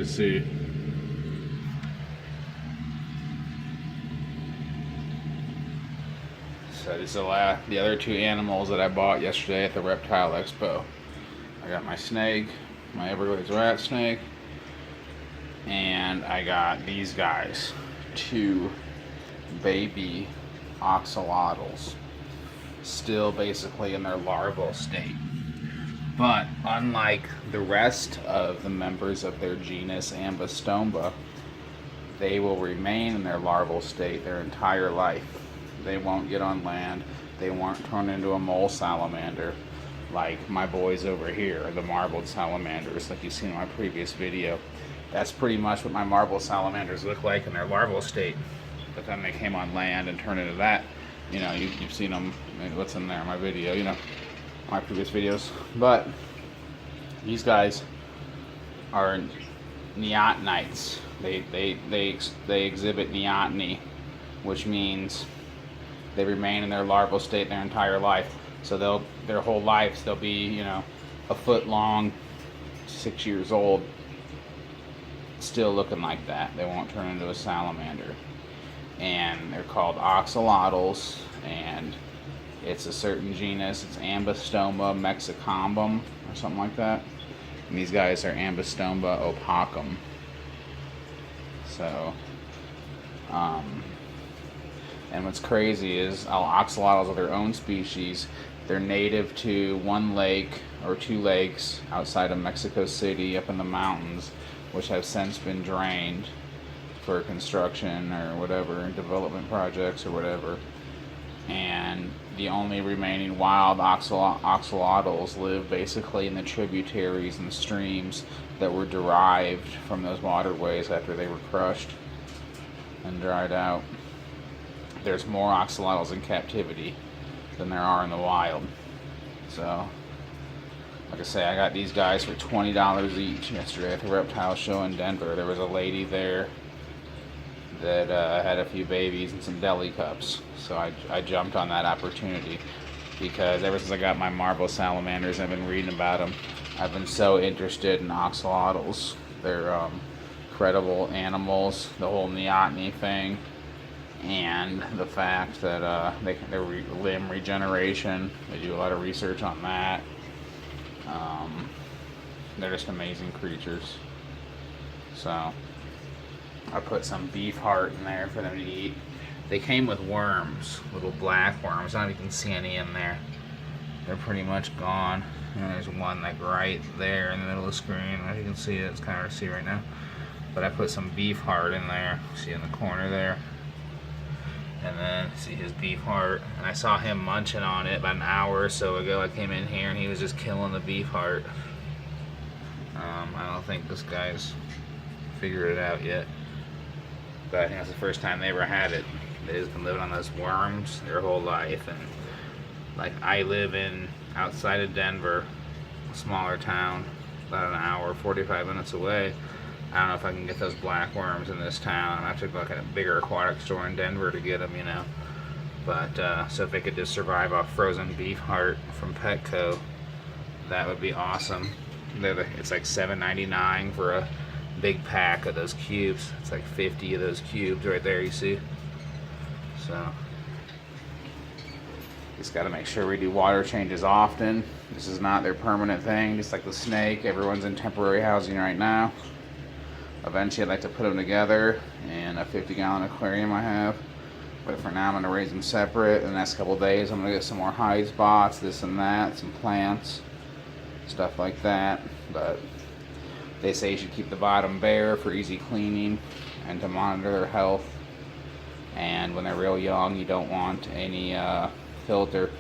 to see. So these are the other two animals that I bought yesterday at the Reptile Expo. I got my snake, my Everglades rat snake, and I got these guys, two baby axolotyls, still basically in their larval state. But unlike the rest of the members of their genus Ambostomba, they will remain in their larval state their entire life. They won't get on land. They won't turn into a mole salamander like my boys over here, the marbled salamanders, like you've seen in my previous video. That's pretty much what my marbled salamanders look like in their larval state. But then they came on land and turned into that. You know, you've seen them, what's in there in my video, you know, my previous videos. But these guys are neotenites. They exhibit neoteny, which means they remain in their larval state their entire life. So their whole lives they'll be, you know, a foot long, 6 years old, still looking like that. They won't turn into a salamander. And they're called axolotyls, and it's a certain genus. It's Ambostomba mexicombum or something like that. And these guys are Ambostomba opacum. So, and what's crazy is axolotls are their own species. They're native to one lake or two lakes outside of Mexico City up in the mountains, which have since been drained for construction or whatever, development projects or whatever. And the only remaining wild axolotls live basically in the tributaries and streams that were derived from those waterways after they were crushed and dried out. There's more axolotls in captivity than there are in the wild. So, like I say, I got these guys for $20 each yesterday at the reptile show in Denver. There was a lady there that had a few babies and some deli cups. So I jumped on that opportunity because ever since I got my marble salamanders, I've been reading about them. I've been so interested in axolotls. They're credible animals, the whole neoteny thing, and the fact that they're limb regeneration. They do a lot of research on that. They're just amazing creatures. So I put some beef heart in there for them to eat. They came with worms, little black worms. I don't know if you can see any in there. They're pretty much gone. And there's one like right there in the middle of the screen. As you can see, it's kind of hard to see right now. But I put some beef heart in there. See in the corner there. And then see his beef heart. And I saw him munching on it about an hour or so ago. I came in here and he was just killing the beef heart. I don't think this guy's figured it out yet. But I think that's the first time they ever had it. They've just been living on those worms their whole life. And like I live in outside of Denver, a smaller town, about an hour, 45 minutes away. I don't know if I can get those black worms in this town. I have to go like at a bigger aquatic store in Denver to get them, you know. But so if they could just survive off frozen beef heart from Petco, that would be awesome. It's like $7.99 for a big pack of those cubes. It's like 50 of those cubes right there, you see. So just got to make sure we do water changes often. This is not their permanent thing, just like the snake. Everyone's in temporary housing right now. Eventually I'd like to put them together in a 50-gallon aquarium I have. But for now I'm going to raise them separate. In the next couple of days I'm going to get some more hide spots, this and that, some plants, stuff like that. But they say you should keep the bottom bare for easy cleaning and to monitor their health. And when they're real young, you don't want any filter.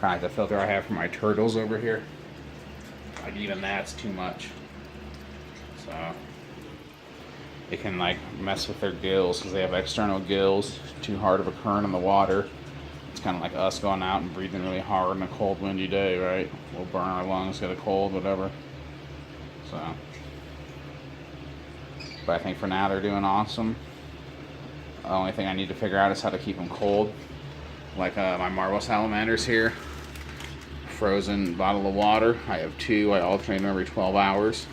Kind of like the filter I have for my turtles over here. Like even that's too much. So it can like mess with their gills because they have external gills. Too hard of a current in the water. It's kind of like us going out and breathing really hard on a cold, windy day, right? We'll burn our lungs, get a cold, whatever. So, but I think for now they're doing awesome. The only thing I need to figure out is how to keep them cold. Like my marble salamanders here. Frozen bottle of water. I have two. I alternate them every 12 hours.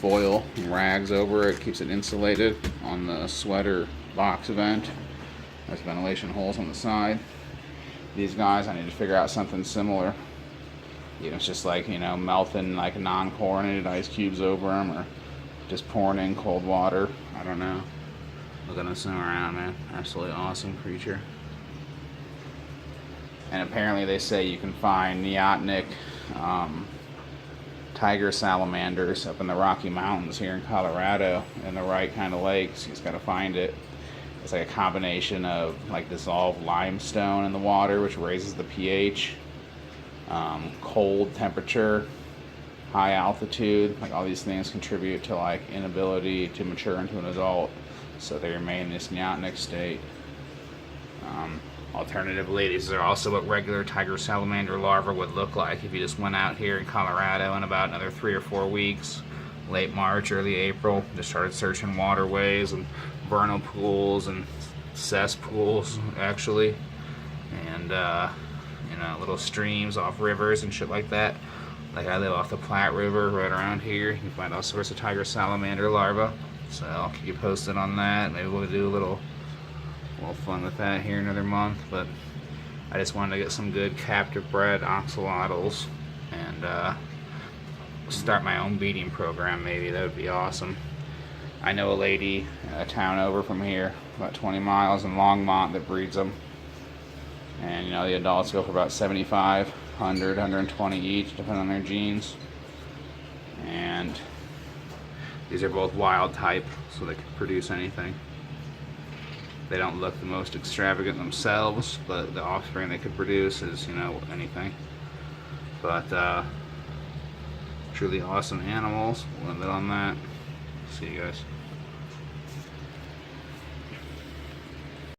foil and rags over it, keeps it insulated on the sweater box vent. There's ventilation holes on the side. These guys, I need to figure out something similar. Even it's just like, you know, melting like non-chlorinated ice cubes over them, or just pouring in cold water. I don't know. Look at them swim around, man. Absolutely awesome creature. And apparently they say you can find neotenic tiger salamanders up in the Rocky Mountains here in Colorado in the right kind of lakes. You just got to find it. It's like a combination of like dissolved limestone in the water, which raises the pH, cold temperature, high altitude, like all these things contribute to like inability to mature into an adult, so they remain in this neotenic state. Alternatively, these are also what regular tiger salamander larvae would look like if you just went out here in Colorado in about another 3 or 4 weeks, late March, early April, just started searching waterways and vernal pools and cesspools, actually, and you know, little streams off rivers and shit like that. Like I live off the Platte River right around here. You can find all sorts of tiger salamander larvae. So I'll keep you posted on that. Maybe we'll do a little fun with that here another month. But I just wanted to get some good captive bred axolotyls and start my own breeding program. Maybe that would be awesome. I know a lady a town over from here, about 20 miles in Longmont, that breeds them. And you know, the adults go for about 75, 100, 120 each, depending on their genes. And these are both wild type, so they can produce anything. They don't look the most extravagant themselves, but the offspring they could produce is, you know, anything. But truly awesome animals. We'll end it on that. See you guys.